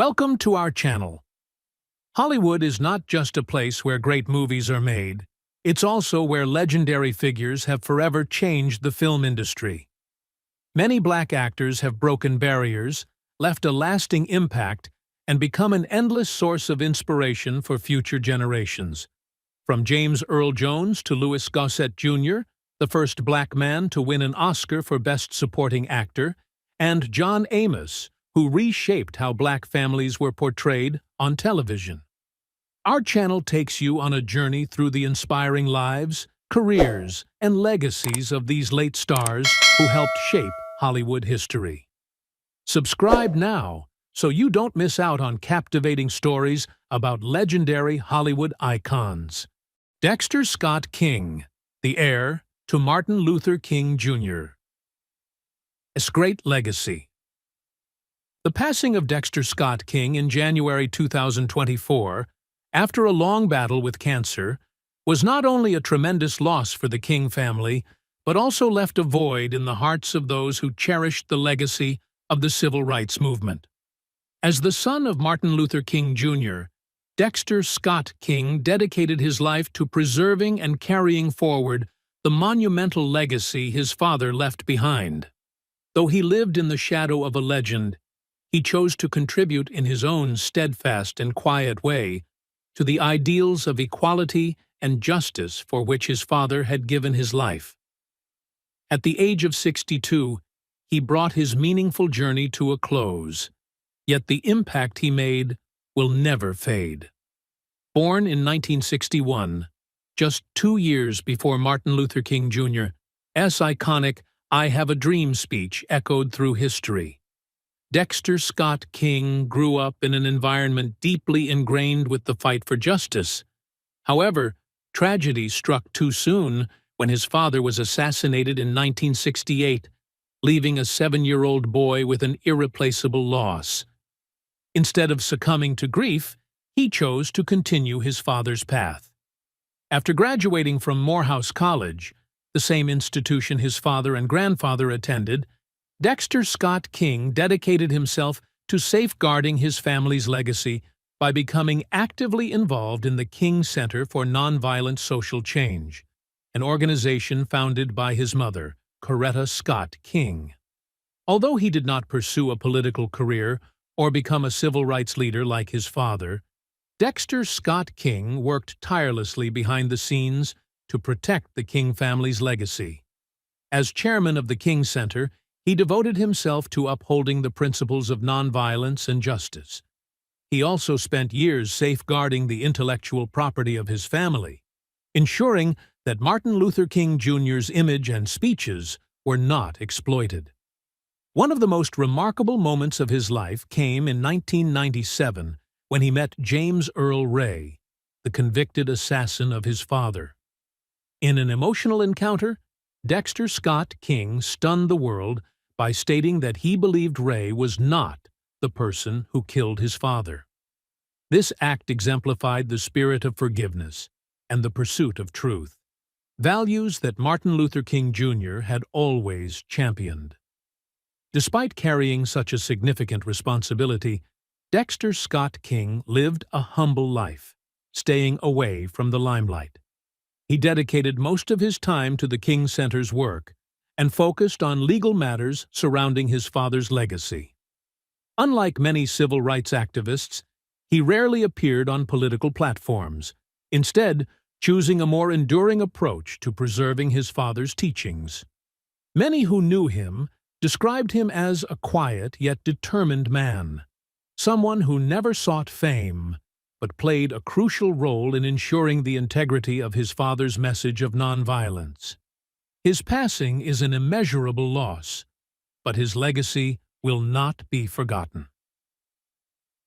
Welcome to our channel. Hollywood is not just a place where great movies are made. It's also where legendary figures have forever changed the film industry. Many black actors have broken barriers, left a lasting impact, and become an endless source of inspiration for future generations. From James Earl Jones to Louis Gossett Jr., the first black man to win an Oscar for Best Supporting Actor, and John Amos, who reshaped how black families were portrayed on television. Our channel takes you on a journey through the inspiring lives, careers, and legacies of these late stars who helped shape Hollywood history. Subscribe now so you don't miss out on captivating stories about legendary Hollywood icons. Dexter Scott King, the heir to Martin Luther King Jr. His great legacy. The passing of Dexter Scott King in January 2024, after a long battle with cancer, was not only a tremendous loss for the King family, but also left a void in the hearts of those who cherished the legacy of the civil rights movement. As the son of Martin Luther King Jr., Dexter Scott King dedicated his life to preserving and carrying forward the monumental legacy his father left behind. Though he lived in the shadow of a legend, he chose to contribute in his own steadfast and quiet way to the ideals of equality and justice for which his father had given his life. At the age of 62, he brought his meaningful journey to a close, yet the impact he made will never fade. Born in 1961, just 2 years before Martin Luther King Jr.'s iconic "I Have a Dream" speech echoed through history, Dexter Scott King grew up in an environment deeply ingrained with the fight for justice. However, tragedy struck too soon when his father was assassinated in 1968, leaving a 7-year-old boy with an irreplaceable loss. Instead of succumbing to grief, he chose to continue his father's path. After graduating from Morehouse College, the same institution his father and grandfather attended, Dexter Scott King dedicated himself to safeguarding his family's legacy by becoming actively involved in the King Center for Nonviolent Social Change, an organization founded by his mother, Coretta Scott King. Although he did not pursue a political career or become a civil rights leader like his father, Dexter Scott King worked tirelessly behind the scenes to protect the King family's legacy. As chairman of the King Center, he devoted himself to upholding the principles of nonviolence and justice. He also spent years safeguarding the intellectual property of his family, ensuring that Martin Luther King Jr.'s image and speeches were not exploited. One of the most remarkable moments of his life came in 1997 when he met James Earl Ray, the convicted assassin of his father. In an emotional encounter, Dexter Scott King stunned the world by stating that he believed Ray was not the person who killed his father. This act exemplified the spirit of forgiveness and the pursuit of truth, values that Martin Luther King Jr. had always championed. Despite carrying such a significant responsibility, Dexter Scott King lived a humble life, staying away from the limelight. He dedicated most of his time to the King Center's work and focused on legal matters surrounding his father's legacy. Unlike many civil rights activists, he rarely appeared on political platforms, instead choosing a more enduring approach to preserving his father's teachings. Many who knew him described him as a quiet yet determined man, someone who never sought fame, but played a crucial role in ensuring the integrity of his father's message of nonviolence. His passing is an immeasurable loss, but his legacy will not be forgotten.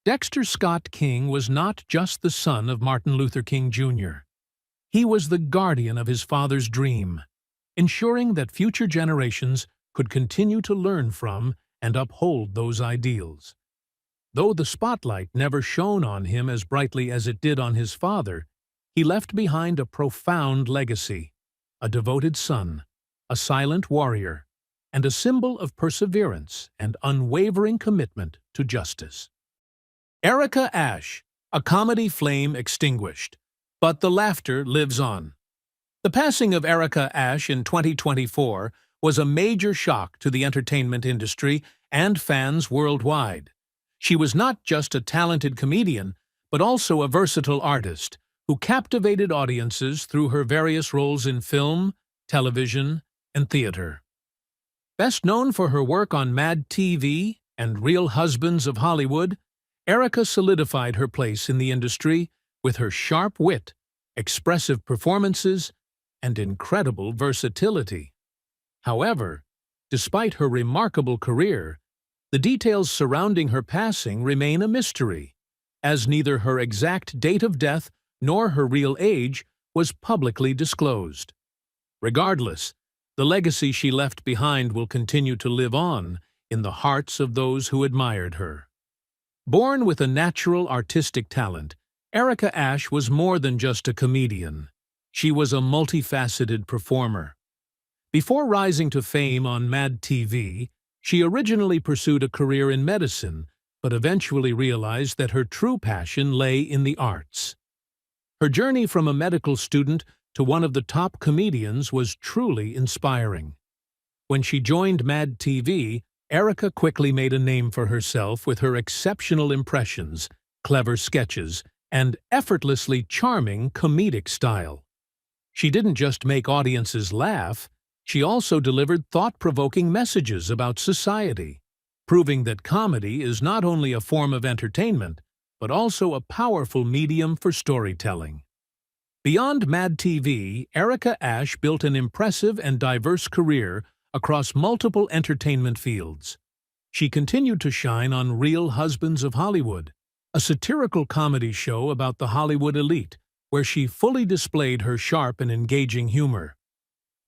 Dexter Scott King was not just the son of Martin Luther King Jr. He was the guardian of his father's dream, ensuring that future generations could continue to learn from and uphold those ideals. Though the spotlight never shone on him as brightly as it did on his father, he left behind a profound legacy, a devoted son, a silent warrior, and a symbol of perseverance and unwavering commitment to justice. Erica Ashe, a comedy flame extinguished, but the laughter lives on. The passing of Erica Ashe in 2024 was a major shock to the entertainment industry and fans worldwide. She was not just a talented comedian, but also a versatile artist who captivated audiences through her various roles in film, television, and theater. Best known for her work on Mad TV and Real Husbands of Hollywood, Erica solidified her place in the industry with her sharp wit, expressive performances, and incredible versatility. However, despite her remarkable career, the details surrounding her passing remain a mystery, as neither her exact date of death nor her real age was publicly disclosed. Regardless, the legacy she left behind will continue to live on in the hearts of those who admired her. Born with a natural artistic talent, Erica Ashe was more than just a comedian. She was a multifaceted performer. Before rising to fame on Mad TV, she originally pursued a career in medicine, but eventually realized that her true passion lay in the arts. Her journey from a medical student to one of the top comedians was truly inspiring. When she joined Mad TV, Erica quickly made a name for herself with her exceptional impressions, clever sketches, and effortlessly charming comedic style. She didn't just make audiences laugh, she also delivered thought-provoking messages about society, proving that comedy is not only a form of entertainment, but also a powerful medium for storytelling. Beyond Mad TV, Erica Ashe built an impressive and diverse career across multiple entertainment fields. She continued to shine on Real Husbands of Hollywood, a satirical comedy show about the Hollywood elite, where she fully displayed her sharp and engaging humor.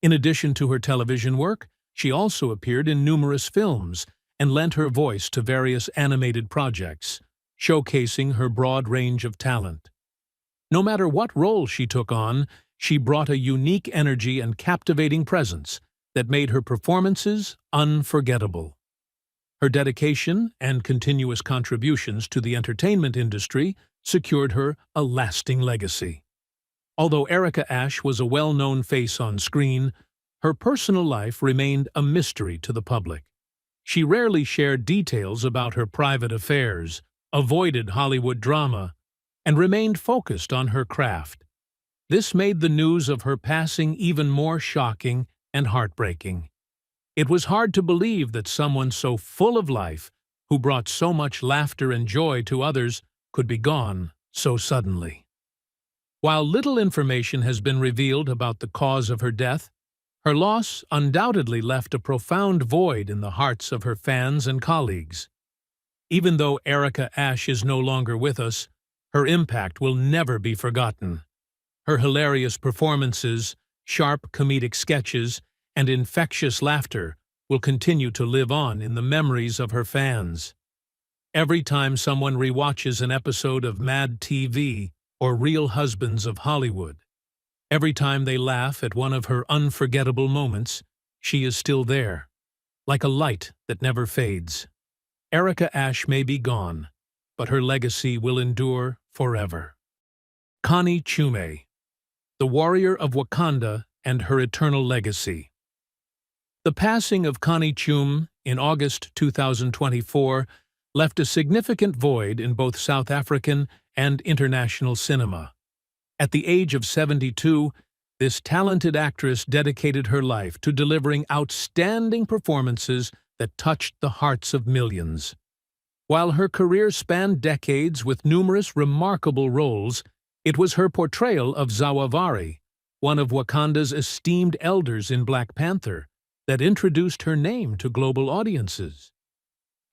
In addition to her television work, she also appeared in numerous films and lent her voice to various animated projects, showcasing her broad range of talent. No matter what role she took on, she brought a unique energy and captivating presence that made her performances unforgettable. Her dedication and continuous contributions to the entertainment industry secured her a lasting legacy. Although Erica Ashe was a well-known face on screen, her personal life remained a mystery to the public. She rarely shared details about her private affairs, avoided Hollywood drama, and remained focused on her craft. This made the news of her passing even more shocking and heartbreaking. It was hard to believe that someone so full of life, who brought so much laughter and joy to others, could be gone so suddenly. While little information has been revealed about the cause of her death, her loss undoubtedly left a profound void in the hearts of her fans and colleagues. Even though Erica Ashe is no longer with us, her impact will never be forgotten. Her hilarious performances, sharp comedic sketches, and infectious laughter will continue to live on in the memories of her fans. Every time someone rewatches an episode of Mad TV or Real Husbands of Hollywood, every time they laugh at one of her unforgettable moments, she is still there, like a light that never fades. Erica Ashe may be gone, but her legacy will endure forever. Connie Chiume, the warrior of Wakanda and her eternal legacy. The passing of Connie Chiume in August 2024 left a significant void in both South African and international cinema. At the age of 72, this talented actress dedicated her life to delivering outstanding performances that touched the hearts of millions. While her career spanned decades with numerous remarkable roles, it was her portrayal of Zawawari, one of Wakanda's esteemed elders in Black Panther, that introduced her name to global audiences.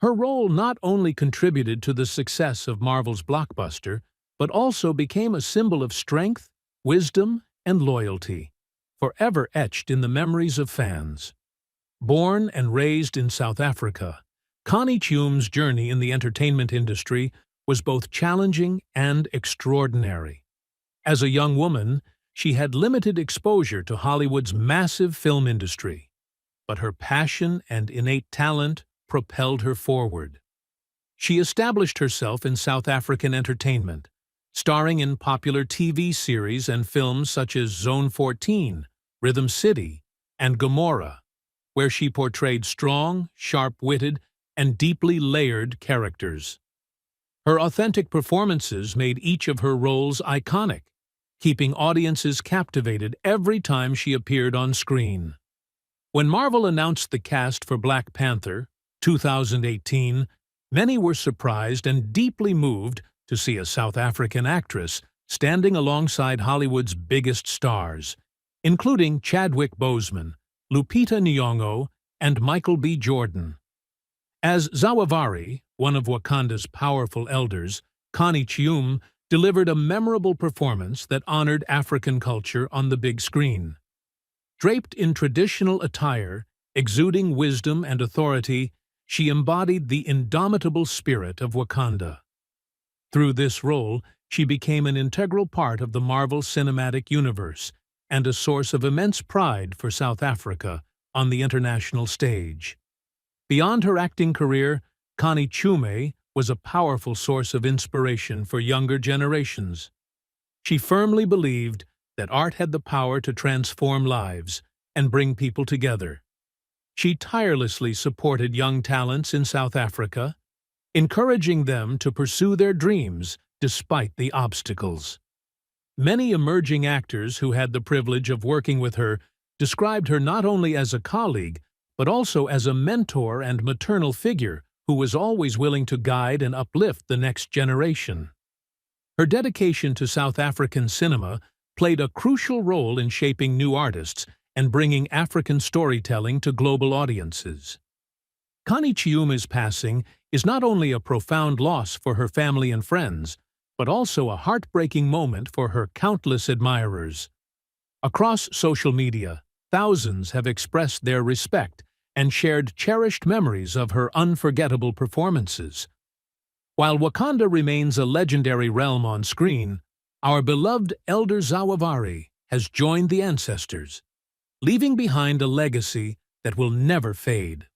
Her role not only contributed to the success of Marvel's blockbuster, but also became a symbol of strength, wisdom, and loyalty, forever etched in the memories of fans. Born and raised in South Africa, Connie Chiume's journey in the entertainment industry was both challenging and extraordinary. As a young woman, she had limited exposure to Hollywood's massive film industry, but her passion and innate talent propelled her forward. She established herself in South African entertainment, starring in popular TV series and films such as Zone 14, Rhythm City, and Gomorrah, where she portrayed strong, sharp-witted, and deeply layered characters. Her authentic performances made each of her roles iconic, keeping audiences captivated every time she appeared on screen. When Marvel announced the cast for Black Panther, 2018, many were surprised and deeply moved to see a South African actress standing alongside Hollywood's biggest stars, including Chadwick Boseman, Lupita Nyong'o, and Michael B. Jordan. As Zawavari, one of Wakanda's powerful elders, Connie Chiume delivered a memorable performance that honored African culture on the big screen. Draped in traditional attire, exuding wisdom and authority, she embodied the indomitable spirit of Wakanda. Through this role, she became an integral part of the Marvel Cinematic Universe and a source of immense pride for South Africa on the international stage. Beyond her acting career, Connie Chiume was a powerful source of inspiration for younger generations. She firmly believed that art had the power to transform lives and bring people together. She tirelessly supported young talents in South Africa, encouraging them to pursue their dreams despite the obstacles. Many emerging actors who had the privilege of working with her described her not only as a colleague, but also as a mentor and maternal figure who was always willing to guide and uplift the next generation. Her dedication to South African cinema played a crucial role in shaping new artists and bringing African storytelling to global audiences. Connie Chiume's passing is not only a profound loss for her family and friends, but also a heartbreaking moment for her countless admirers. Across social media, thousands have expressed their respect and shared cherished memories of her unforgettable performances. While Wakanda remains a legendary realm on screen, our beloved Elder Zawavari has joined the ancestors, leaving behind a legacy that will never fade.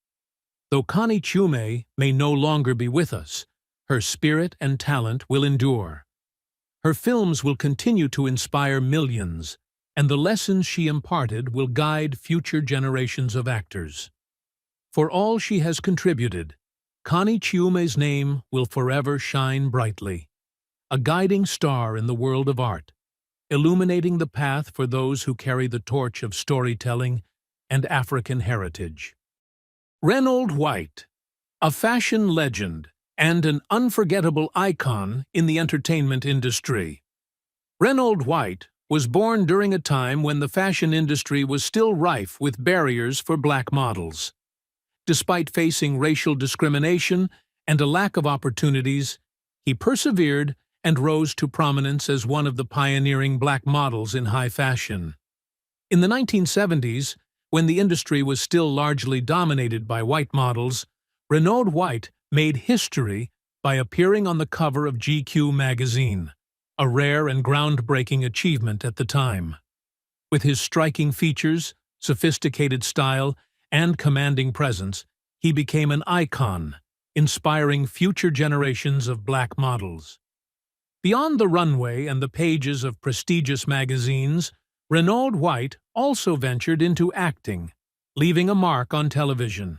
Though Connie Chiume may no longer be with us, her spirit and talent will endure. Her films will continue to inspire millions, and the lessons she imparted will guide future generations of actors. For all she has contributed, Connie Chiume's name will forever shine brightly, a guiding star in the world of art, illuminating the path for those who carry the torch of storytelling and African heritage. Reynold White, a fashion legend and an unforgettable icon in the entertainment industry. Reynold White was born during a time when the fashion industry was still rife with barriers for black models. Despite facing racial discrimination and a lack of opportunities, he persevered and rose to prominence as one of the pioneering black models in high fashion. In the 1970s, when the industry was still largely dominated by white models, Reynold White made history by appearing on the cover of GQ magazine, a rare and groundbreaking achievement at the time. With his striking features, sophisticated style, and commanding presence, he became an icon, inspiring future generations of black models. Beyond the runway and the pages of prestigious magazines, Reynold White also ventured into acting, leaving a mark on television.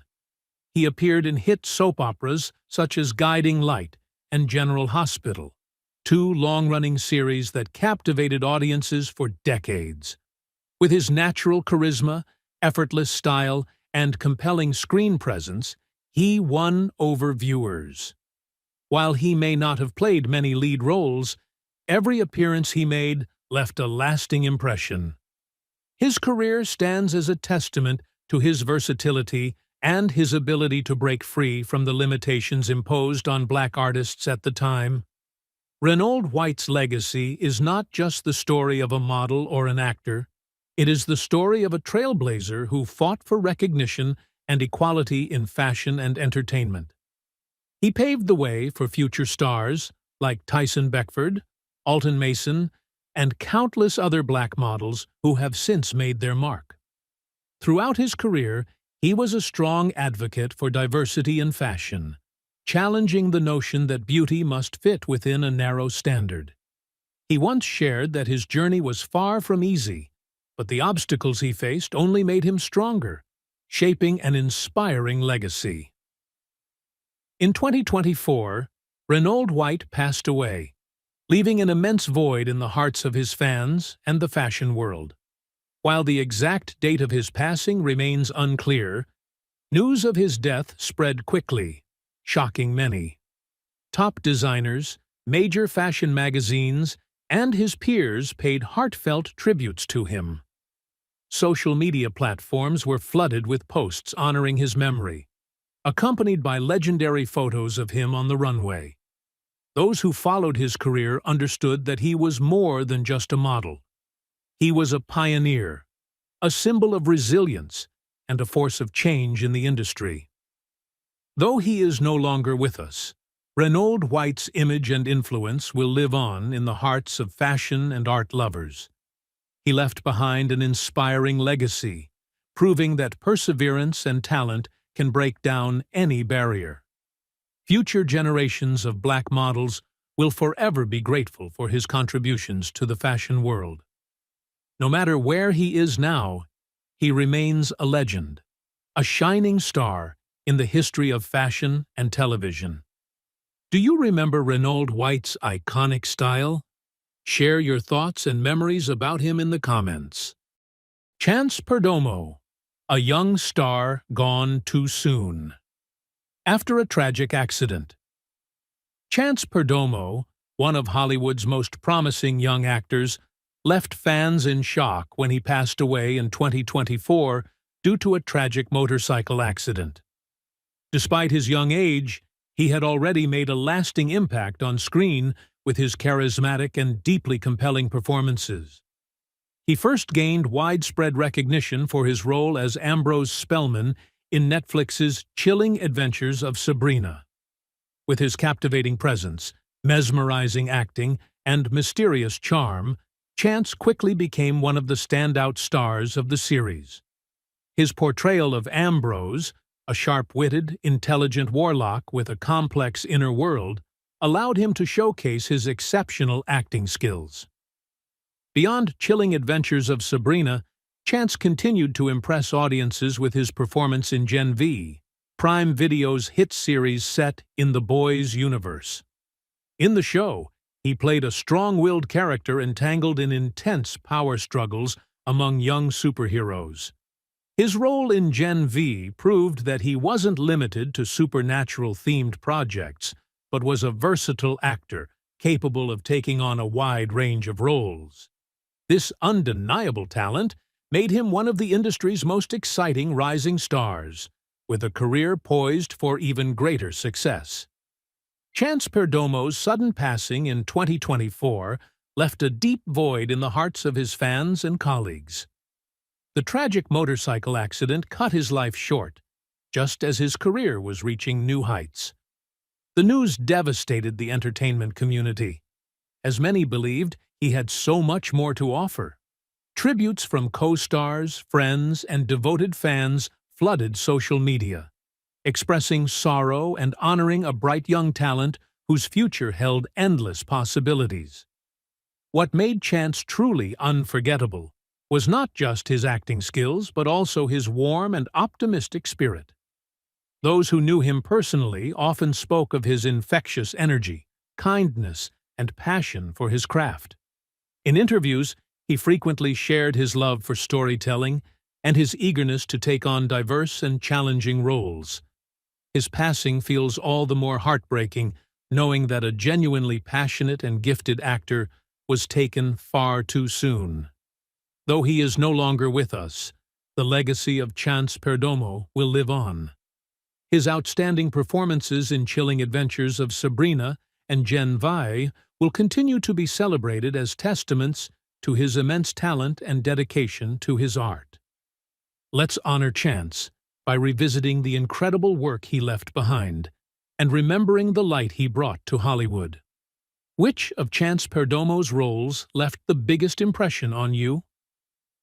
He appeared in hit soap operas such as Guiding Light and General Hospital, two long-running series that captivated audiences for decades. With his natural charisma, effortless style, and compelling screen presence, he won over viewers. While he may not have played many lead roles, every appearance he made left a lasting impression. His career stands as a testament to his versatility and his ability to break free from the limitations imposed on black artists at the time. Reynold White's legacy is not just the story of a model or an actor. It is the story of a trailblazer who fought for recognition and equality in fashion and entertainment. He paved the way for future stars like Tyson Beckford, Alton Mason, and countless other black models who have since made their mark. Throughout his career, he was a strong advocate for diversity in fashion, challenging the notion that beauty must fit within a narrow standard. He once shared that his journey was far from easy, but the obstacles he faced only made him stronger, shaping an inspiring legacy. In 2024, Reynold White passed away, leaving an immense void in the hearts of his fans and the fashion world. While the exact date of his passing remains unclear, news of his death spread quickly, shocking many. Top designers, major fashion magazines, and his peers paid heartfelt tributes to him. Social media platforms were flooded with posts honoring his memory, accompanied by legendary photos of him on the runway. Those who followed his career understood that he was more than just a model. He was a pioneer, a symbol of resilience, and a force of change in the industry. Though he is no longer with us, Reynold White's image and influence will live on in the hearts of fashion and art lovers. He left behind an inspiring legacy, proving that perseverance and talent can break down any barrier. Future generations of black models will forever be grateful for his contributions to the fashion world. No matter where he is now, he remains a legend, a shining star in the history of fashion and television. Do you remember Reynold White's iconic style? Share your thoughts and memories about him in the comments. Chance Perdomo, a young star gone too soon. After a tragic accident. Chance Perdomo, one of Hollywood's most promising young actors, left fans in shock when he passed away in 2024 due to a tragic motorcycle accident. Despite his young age, he had already made a lasting impact on screen with his charismatic and deeply compelling performances. He first gained widespread recognition for his role as Ambrose Spellman in Netflix's Chilling Adventures of Sabrina. With his captivating presence, mesmerizing acting, and mysterious charm, Chance quickly became one of the standout stars of the series. His portrayal of Ambrose, a sharp-witted, intelligent warlock with a complex inner world, allowed him to showcase his exceptional acting skills. Beyond Chilling Adventures of Sabrina, Chance continued to impress audiences with his performance in Gen V, Prime Video's hit series set in the boys' universe. In the show, he played a strong-willed character entangled in intense power struggles among young superheroes. His role in Gen V proved that he wasn't limited to supernatural-themed projects, but was a versatile actor capable of taking on a wide range of roles. This undeniable talent made him one of the industry's most exciting rising stars, with a career poised for even greater success. Chance Perdomo's sudden passing in 2024 left a deep void in the hearts of his fans and colleagues. The tragic motorcycle accident cut his life short, just as his career was reaching new heights. The news devastated the entertainment community, as many believed he had so much more to offer. Tributes from co-stars, friends, and devoted fans flooded social media, expressing sorrow and honoring a bright young talent whose future held endless possibilities. What made Chance truly unforgettable was not just his acting skills, but also his warm and optimistic spirit. Those who knew him personally often spoke of his infectious energy, kindness, and passion for his craft. In interviews, he frequently shared his love for storytelling and his eagerness to take on diverse and challenging roles. His passing feels all the more heartbreaking, knowing that a genuinely passionate and gifted actor was taken far too soon. Though he is no longer with us, the legacy of Chance Perdomo will live on. His outstanding performances in Chilling Adventures of Sabrina and Gen V will continue to be celebrated as testaments to his immense talent and dedication to his art. Let's honor Chance by revisiting the incredible work he left behind and remembering the light he brought to Hollywood. Which of Chance Perdomo's roles left the biggest impression on you?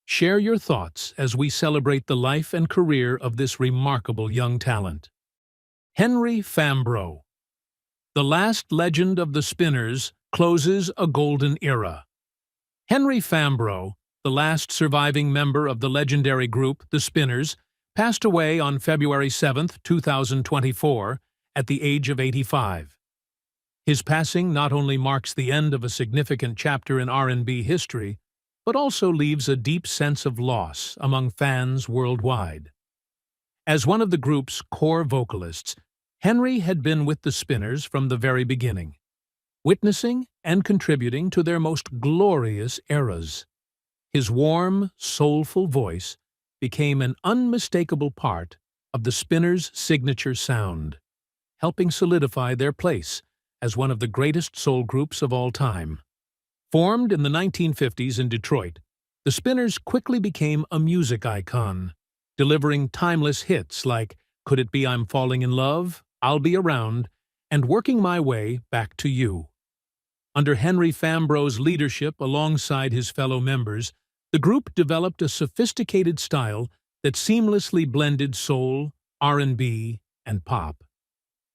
Share your thoughts as we celebrate the life and career of this remarkable young talent. Henry Fambro, The last legend of the Spinners closes a golden era. Henry Fambrough, the last surviving member of the legendary group, the Spinners, passed away on February 7, 2024, at the age of 85. His passing not only marks the end of a significant chapter in R&B history, but also leaves a deep sense of loss among fans worldwide. As one of the group's core vocalists, Henry had been with the Spinners from the very beginning, witnessing and contributing to their most glorious eras. His warm, soulful voice became an unmistakable part of the Spinners' signature sound, helping solidify their place as one of the greatest soul groups of all time. Formed in the 1950s in Detroit, the Spinners quickly became a music icon, delivering timeless hits like Could It Be I'm Falling in Love, I'll Be Around, and Working My Way Back to You. Under Henry Fambrough's leadership alongside his fellow members, the group developed a sophisticated style that seamlessly blended soul, R&B, and pop.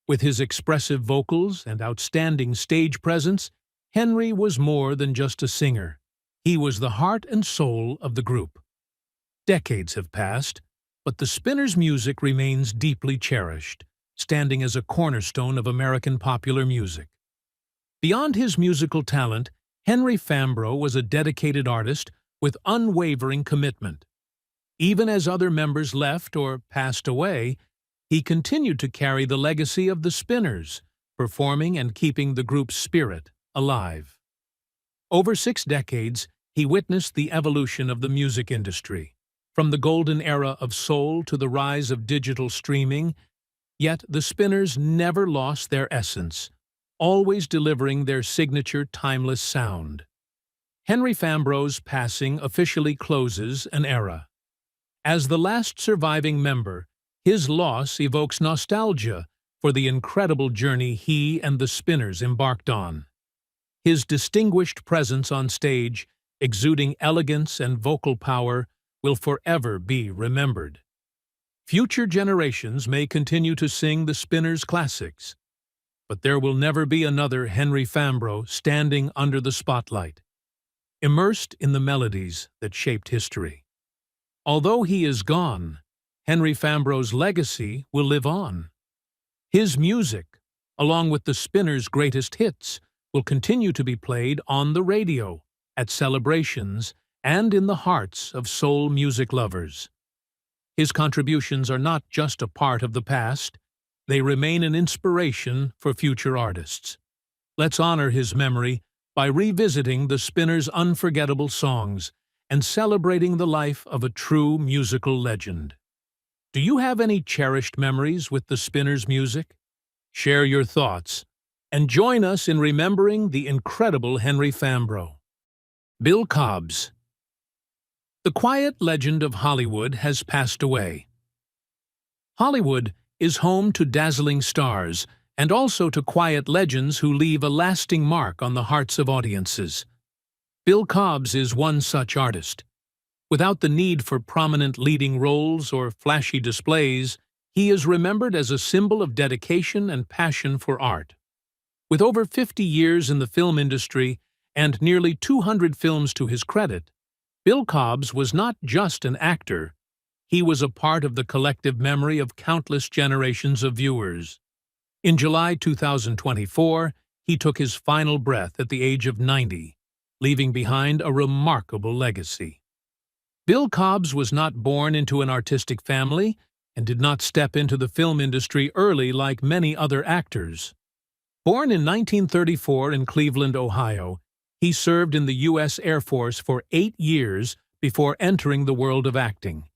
With his expressive vocals and outstanding stage presence, Henry was more than just a singer. He was the heart and soul of the group. Decades have passed, but the Spinners' music remains deeply cherished, standing as a cornerstone of American popular music. Beyond his musical talent, Henry Fambrough was a dedicated artist with unwavering commitment. Even as other members left or passed away, he continued to carry the legacy of the Spinners, performing and keeping the group's spirit alive. Over 6 decades, he witnessed the evolution of the music industry, from the golden era of soul to the rise of digital streaming, yet the Spinners never lost their essence, always delivering their signature timeless sound. Henry Fambrough's passing officially closes an era. As the last surviving member, his loss evokes nostalgia for the incredible journey he and the Spinners embarked on. His distinguished presence on stage, exuding elegance and vocal power, will forever be remembered. Future generations may continue to sing the Spinners' classics, but there will never be another Henry Fambrough standing under the spotlight, immersed in the melodies that shaped history. Although he is gone, Henry Fambrough's legacy will live on. His music, along with the Spinners' greatest hits, will continue to be played on the radio, at celebrations, and in the hearts of soul music lovers. His contributions are not just a part of the past, they remain an inspiration for future artists. Let's honor his memory by revisiting the Spinners' unforgettable songs and celebrating the life of a true musical legend. Do you have any cherished memories with the Spinners' music? Share your thoughts and join us in remembering the incredible Henry Fambrough. Bill Cobbs. The quiet legend of Hollywood has passed away. Hollywood is home to dazzling stars and also to quiet legends who leave a lasting mark on the hearts of audiences. Bill Cobbs is one such artist. Without the need for prominent leading roles or flashy displays, he is remembered as a symbol of dedication and passion for art. With over 50 years in the film industry and nearly 200 films to his credit, Bill Cobbs was not just an actor, he was a part of the collective memory of countless generations of viewers. In July 2024, he took his final breath at the age of 90, leaving behind a remarkable legacy. Bill Cobbs was not born into an artistic family and did not step into the film industry early like many other actors. Born in 1934 in Cleveland, Ohio, he served in the U.S. Air Force for 8 years before entering the world of acting.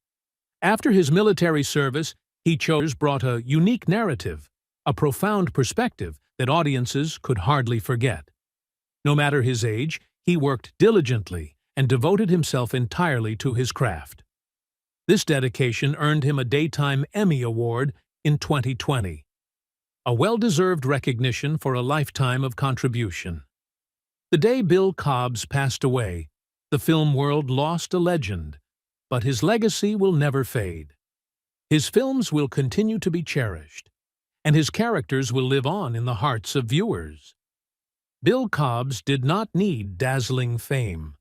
After his military service, he brought a unique narrative, a profound perspective that audiences could hardly forget. No matter his age, he worked diligently and devoted himself entirely to his craft. This dedication earned him a Daytime Emmy Award in 2020, a well-deserved recognition for a lifetime of contribution. The day Bill Cobbs passed away, the film world lost a legend, but his legacy will never fade. His films will continue to be cherished, and his characters will live on in the hearts of viewers. Bill Cobbs did not need dazzling fame,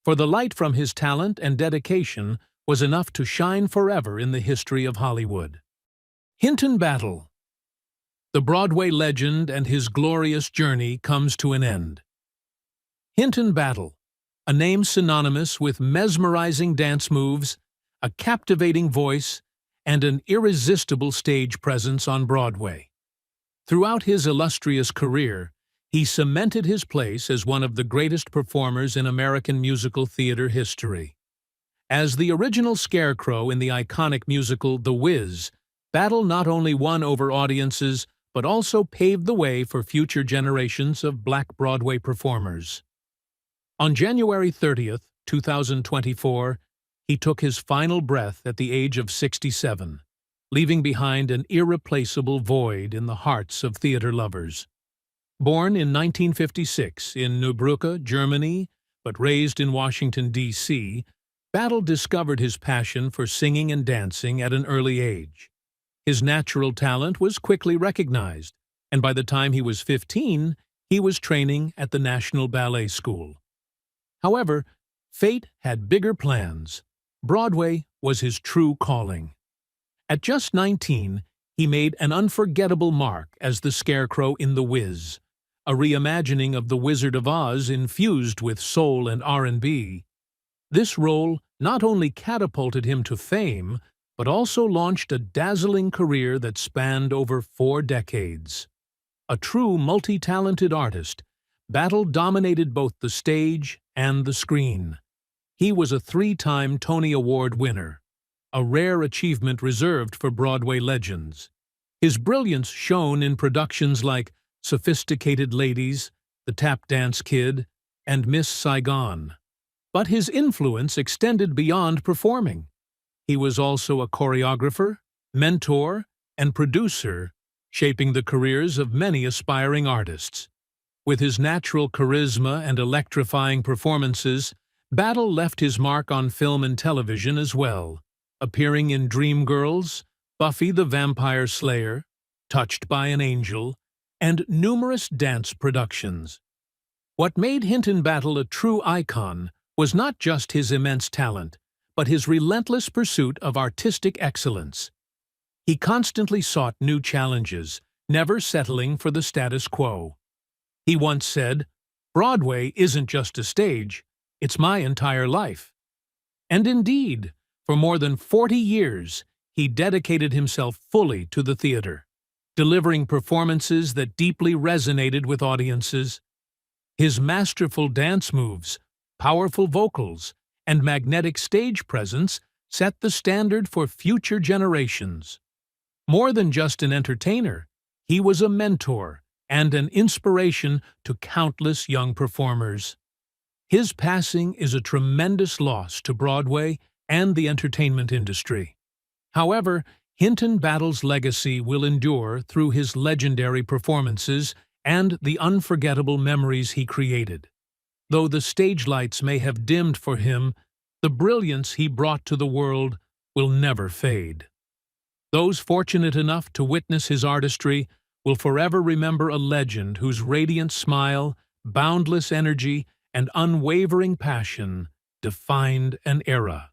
for the light from his talent and dedication was enough to shine forever in the history of Hollywood. Hinton Battle. The Broadway legend and his glorious journey comes to an end. Hinton Battle, a name synonymous with mesmerizing dance moves, a captivating voice, and an irresistible stage presence on Broadway. Throughout his illustrious career, he cemented his place as one of the greatest performers in American musical theater history. As the original Scarecrow in the iconic musical The Wiz, Battle not only won over audiences but also paved the way for future generations of Black Broadway performers. On January 30th, 2024, he took his final breath at the age of 67, leaving behind an irreplaceable void in the hearts of theater lovers. Born in 1956 in Neubrücke, Germany, but raised in Washington, D.C., Battle discovered his passion for singing and dancing at an early age. His natural talent was quickly recognized, and by the time he was 15, he was training at the National Ballet School. However, fate had bigger plans. Broadway was his true calling. At just 19, he made an unforgettable mark as the Scarecrow in The Wiz, a reimagining of The Wizard of Oz infused with soul and R&B. This role not only catapulted him to fame, but also launched a dazzling career that spanned over 4 decades. A true multi-talented artist, Battle dominated both the stage and the screen. He was a 3-time Tony Award winner, a rare achievement reserved for Broadway legends. His brilliance shone in productions like Sophisticated Ladies, The Tap Dance Kid, and Miss Saigon. But his influence extended beyond performing. He was also a choreographer, mentor, and producer, shaping the careers of many aspiring artists. With his natural charisma and electrifying performances, Battle left his mark on film and television as well, appearing in Dreamgirls, Buffy the Vampire Slayer, Touched by an Angel, and numerous dance productions. What made Hinton Battle a true icon was not just his immense talent, but his relentless pursuit of artistic excellence. He constantly sought new challenges, never settling for the status quo. He once said, "Broadway isn't just a stage, it's my entire life." And indeed, for more than 40 years, he dedicated himself fully to the theater, delivering performances that deeply resonated with audiences. His masterful dance moves, powerful vocals, and magnetic stage presence set the standard for future generations. More than just an entertainer, he was a mentor and an inspiration to countless young performers. His passing is a tremendous loss to Broadway and the entertainment industry. However, Hinton Battle's legacy will endure through his legendary performances and the unforgettable memories he created. Though the stage lights may have dimmed for him, the brilliance he brought to the world will never fade. Those fortunate enough to witness his artistry will forever remember a legend whose radiant smile, boundless energy, and unwavering passion defined an era.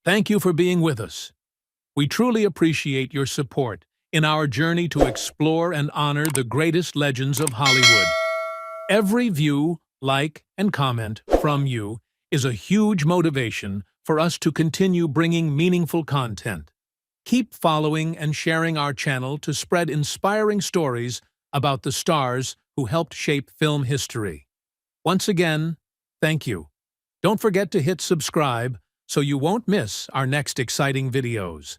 Thank you for being with us. We truly appreciate your support in our journey to explore and honor the greatest legends of Hollywood. Every view, like, and comment from you is a huge motivation for us to continue bringing meaningful content. Keep following and sharing our channel to spread inspiring stories about the stars who helped shape film history. Once again, thank you. Don't forget to hit subscribe so you won't miss our next exciting videos.